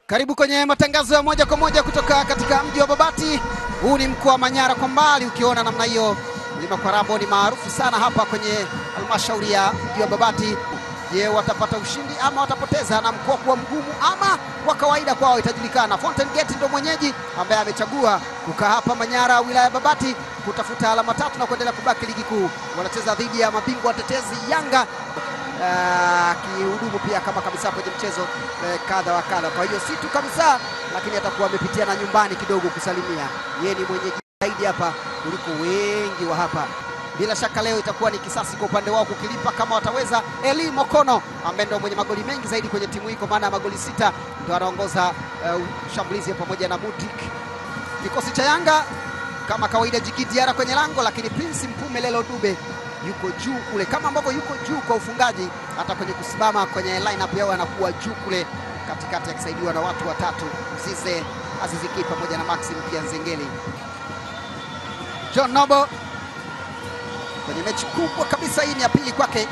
Karibu kwenye matangazo ya moja kwa moja kutoka katika mji wa Babati. Huu ni mkoa wa Manyara kwa mbali, ukiona namna hiyo. Mlima Kwarabo ni maarufu sana hapa kwenye halmashauri ya mji wa Babati. Je, watapata ushindi ama watapoteza, na mkoa kuwa mgumu ama wa kawaida kwao itajulikana. Fountain Gate ndio mwenyeji ambaye amechagua kukaa hapa Manyara, wilaya ya Babati, kutafuta alama tatu na kuendelea kubaki ligi kuu. Wanacheza dhidi ya mabingwa watetezi Yanga, kihudumu pia kama kabisa kwenye mchezo kadha wa kadha. Kwa hiyo si tu kabisa, lakini atakuwa amepitia na nyumbani kidogo kusalimia. Yeye ni mwenyeji zaidi hapa kuliko wengi wa hapa. Bila shaka leo itakuwa ni kisasi kwa upande wao kukilipa kama wataweza. Eli Mokono ambaye ndio mwenye magoli mengi zaidi kwenye timu hii kwa maana ya magoli 6, ndio anaongoza shambulizi pamoja na Mutik. Kikosi cha Yanga kama kawaida Djigui Diarra kwenye lango, lakini Prince Mpumelelo Dube yuko juu kule, kama ambavyo yuko juu kwa ufungaji, hata kwenye kusimama kwenye lineup yao anakuwa juu kule katikati, akisaidiwa na watu watatu: Mzize, Aziz Ki pamoja na Maxim pia Nzengeli. John Nobo kwenye mechi kubwa kabisa, hii ni ya pili kwake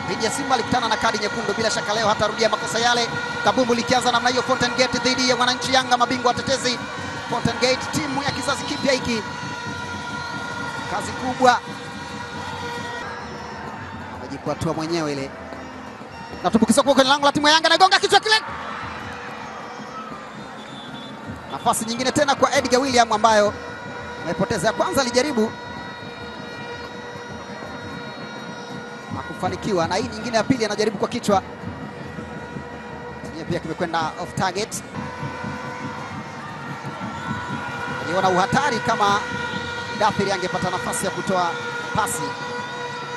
dhidi ya Simba, alikutana na kadi nyekundu. Bila shaka leo hatarudia makosa yale. Kabumbu likianza namna hiyo, Fountain Gate dhidi ya Wananchi Yanga, mabingwa watetezi. Fountain Gate timu ya kizazi kipya hiki, kazi kubwa, anajikwatoa mwenyewe ile, natumbukiza kwa kwenye lango la timu ya Yanga, nagonga kichwa kile. Nafasi nyingine tena kwa Edgar William ambayo amepoteza. Ya kwanza alijaribu hakufanikiwa, na hii nyingine ya pili anajaribu kwa kichwa, yeye pia kimekwenda off target. Aliona uhatari, kama Dathiri angepata nafasi ya kutoa pasi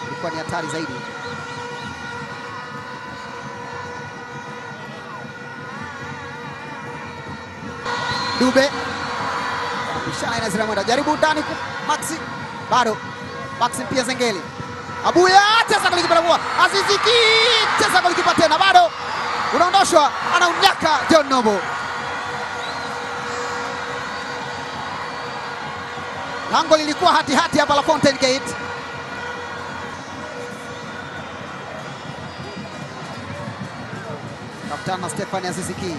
ilikuwa ni hatari zaidi. Dube bishana inazira mwenda, jaribu ndani Maxi, bado Maxi pia Nzengeli. Abuya tesa golikipa kwa Aziz Ki, tesa golikipa tena, bado unaondoshwa, anaunyaka John Nobo. Lango lilikuwa hati hapa la Fountain Gate. Kaptana Stefan Aziz Ki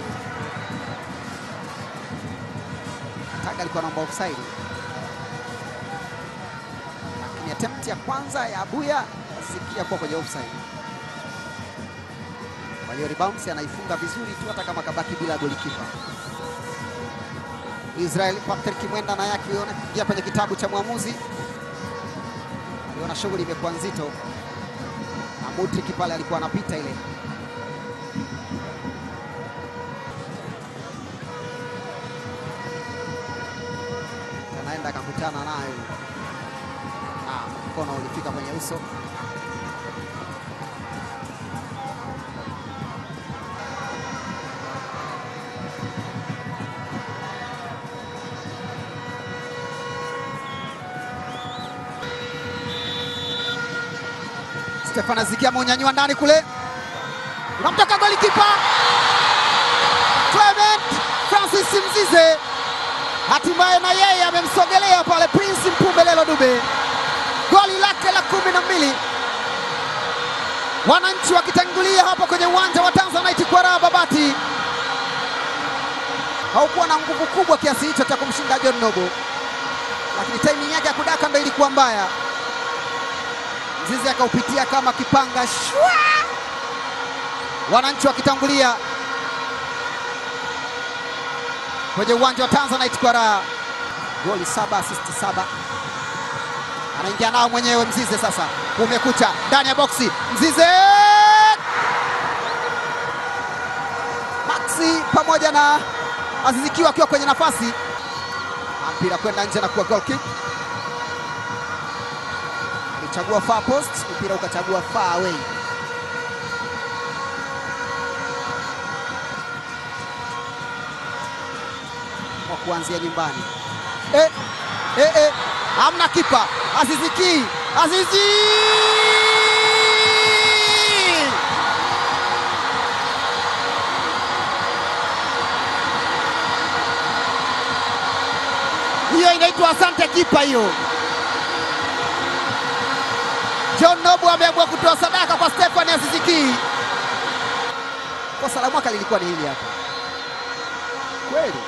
taga alikuwa namba offside, lakini attempt ya kwanza ya Abuya sikia kwa kwenye offside. Kwa hiyo rebound anaifunga vizuri tu, hata kama kabaki bila golikipa. Israel Patrick Mwenda na yake yona kwenye kitabu cha mwamuzi, aliona shughuli imekuwa nzito, na Mutik pale alikuwa anapita ile. Anaenda akakutana nayo, mkono ulifika kwenye uso. Stefan Aziz Ki ameunyanyua ndani kule, unamtoka golikipa Clement Francis Mzize, hatimaye na yeye amemsogelea pale Prince Mpumelelo Dube. Goli lake la 12, Wananchi wakitangulia hapa kwenye uwanja wa Tanzanite kwa raha Babati. Haukuwa na nguvu kubwa kiasi hicho cha kumshinda John Nobo, lakini timing yake ya kudaka ndio ilikuwa mbaya. Mzizi akaupitia kama kipanga shwa. Wananchi wakitangulia kwenye uwanja wa Tanzanite kwa raha. Goli 7, assist 7. Anaingia nao mwenyewe Mzize sasa. Kumekucha ndani ya boksi. Mzize, Maxi pamoja na Aziz Ki wakiwa kwenye nafasi. Mpira kwenda nje na kuwa goal kick. Alichagua far post, mpira ukachagua far away. Kwa kuanzia nyumbani. Hamna kipa. Aziz Ki, Aziz hiyo inaitwa asante kipa hiyo. John Nobo ameamua kutoa sadaka kwa Stefan Aziz Ki. Kosa la mwaka lilikuwa ni hili hapa. kweli.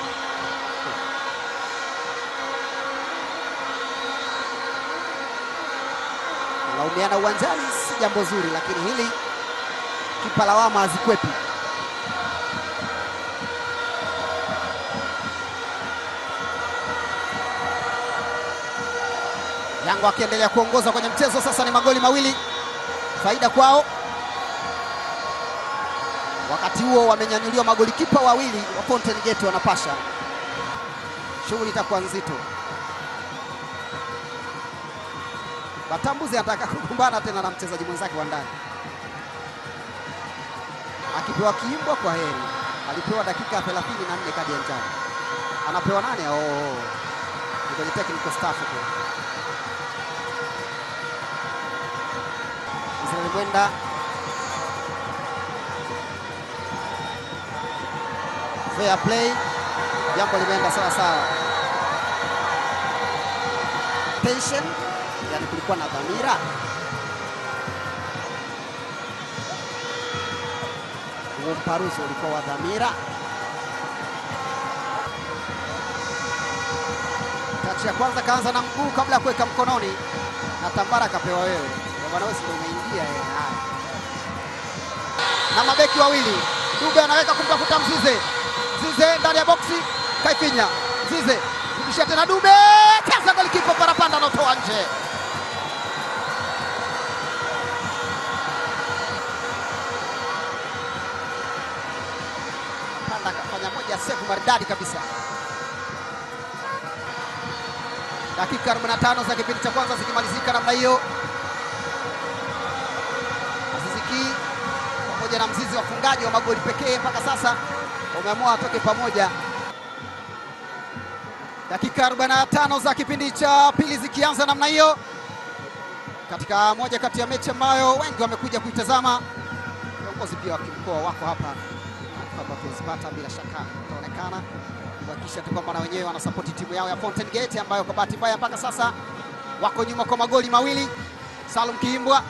Laumiana uwanjani si jambo zuri, lakini hili kipa lawama hazikwepi. Yanga akiendelea kuongoza kwenye mchezo sasa, ni magoli mawili faida kwao. Wakati huo wamenyanyuliwa magoli kipa wawili wa Fountain Gate wanapasha. Shughuli itakuwa nzito. Batambuzi anataka kukumbana tena na mchezaji mwenzake wa ndani. Akipewa kiimbwa kwa heri. Alipewa dakika 34 kadi ya njano. Anapewa nani? Ni kwenye technical staff tu. Israel Mwenda. Fair play. Jambo limeenda sawa sawa. Tension. Yani kulikuwa na dhamira. Huo mparuzo ulikuwa wa dhamira. Tachi ya kwanza kaanza na mguu kabla ya kuweka mkononi, na tambara akapewa wewe. Bwana wewe ndio umeingia yeye. Haya. Na mabeki wawili. Dube anaweka kumtafuta Mzize. Mzize ndani ya boksi, Kaifinya. Mzize kurudisha tena Dube. Kaza golikipa Parapanda anatoa nje. Parapanda akafanya moja save maridadi kabisa. Dakika 45 za kipindi cha kwanza zikimalizika namna hiyo. Aziziki pamoja na Mzizi wafungaji wa magoli pekee mpaka sasa wameamua watoke pamoja. Dakika 45 za kipindi cha pili zikianza namna hiyo, katika moja kati ya mechi ambayo wengi wamekuja kuitazama. Viongozi pia wa kimkoa wako hapa kuzipata, bila shaka itaonekana kuhakikisha tu kwamba na wenyewe wanasapoti timu yao ya Fountain Gate ambayo kwa bahati mbaya mpaka sasa wako nyuma kwa magoli mawili. Salum Kiimbwa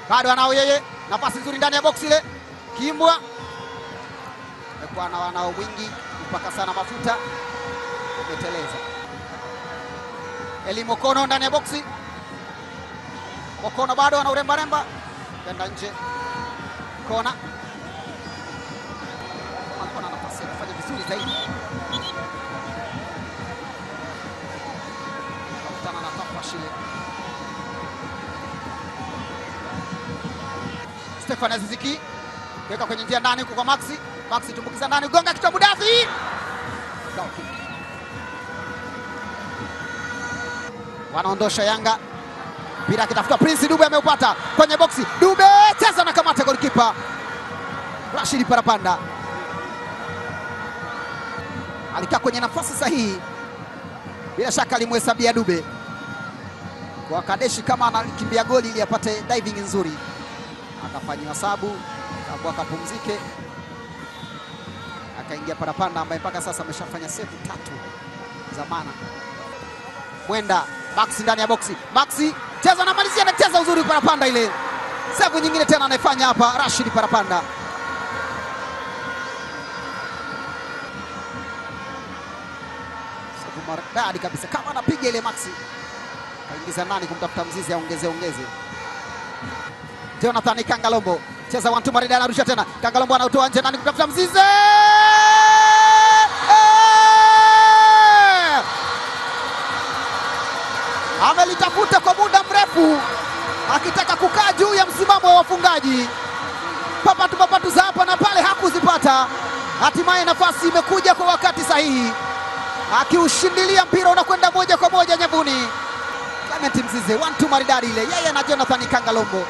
bado anao yeye, nafasi nzuri ndani ya box ile. Kiimbwa amekuwa na wanao mwingi mpaka sana mafuta umeteleza. Eli Mokono ndani ya boksi. Mokono bado ana uremba kwenda nje. Kona alikuwa na nafasi ya kufanya vizuri zaidi. Kutana na Tafashile. Stefan Aziziki weka kwenye njia ndani huko kwa Maxi. Maxi tumbukiza ndani, gonga kichwa Mudathi. Wanaondosha Yanga. Mpira akitafuta Prince Dube, ameupata kwenye boksi. Dube cheza na kamata golikipa Rashid Parapanda. Alikaa kwenye nafasi sahihi. Bila shaka alimhesabia Dube kwa Kadeshi kama anakimbia goli ili apate diving nzuri. Akafanywa sabu, akapumzike. Akaingia Parapanda ambaye mpaka sasa ameshafanya save 3 za maana. Mwenda Maxi ndani ya boksi. Maxi cheza na malizia, anacheza uzuri Parapanda ile. Save nyingine tena anaifanya hapa Rashid Parapanda. Save maridadi kabisa kama anapiga ile Maxi. Kaingiza nani kumtafuta Mzizi aongeze. Jonathan Kangalombo cheza 1-2 maridadi, anarusha tena. Kangalombo anautoa nje, nani kumtafuta Mzizi. Amelitafuta kwa muda mrefu akitaka kukaa juu ya msimamo wa wafungaji. Papatu za hapa na pale hakuzipata. Hatimaye nafasi imekuja kwa wakati sahihi, akiushindilia mpira unakwenda moja kwa moja nyavuni. Clement Mzize 1-2 maridadi ile, yeye na Jonathan Kangalombo.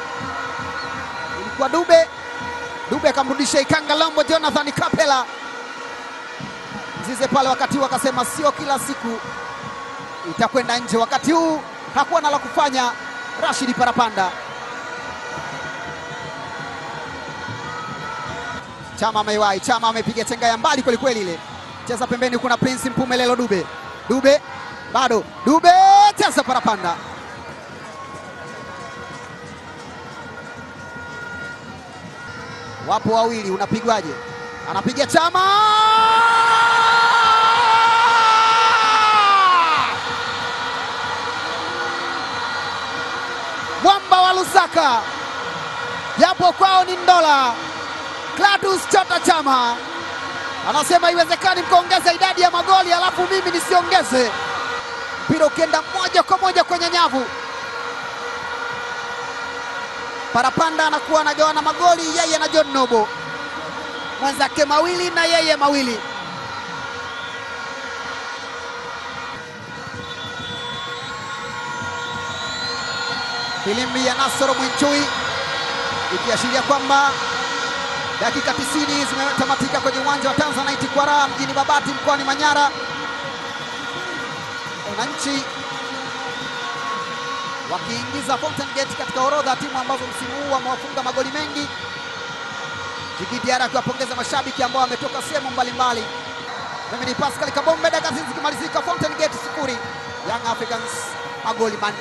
Ilikuwa Dube akamrudisha Kangalombo, Jonathan Kapela. Mzize pale wakati huu akasema sio kila siku itakwenda nje. Wakati huu hakuwa na la kufanya Rashid Parapanda. Chama ameiwahi, Chama amepiga chenga ya mbali kweli kweli ile. Cheza pembeni, kuna Prince Mpumelelo. Dube bado Dube cheza Parapanda. Wapo wawili, unapigwaje? Anapiga Chama. haraka, japo kwao ni Ndola. Clatous Chota Chama anasema haiwezekani mkaongeza idadi ya magoli alafu mimi nisiongeze. Mpira ukienda moja kwa moja kwenye nyavu. Parapanda anakuwa anagawana magoli, yeye na John Nobo, mwenzake mawili na yeye mawili. Filimbi ya Nasoro Mwinchui ikiashiria kwamba dakika 90 zimetamatika kwenye uwanja wa Tanzanite kwa raha mjini Babati mkoani Manyara. Wananchi wakiingiza Fountain Gate katika orodha timu ambazo msimu huu wamewafunga magoli mengi. Djigui Diarra akiwapongeza mashabiki ambao wametoka sehemu mbalimbali. Mimi ni Pascal Kabombe, dakika zikimalizika Fountain Gate 0, Young Africans magoli 4.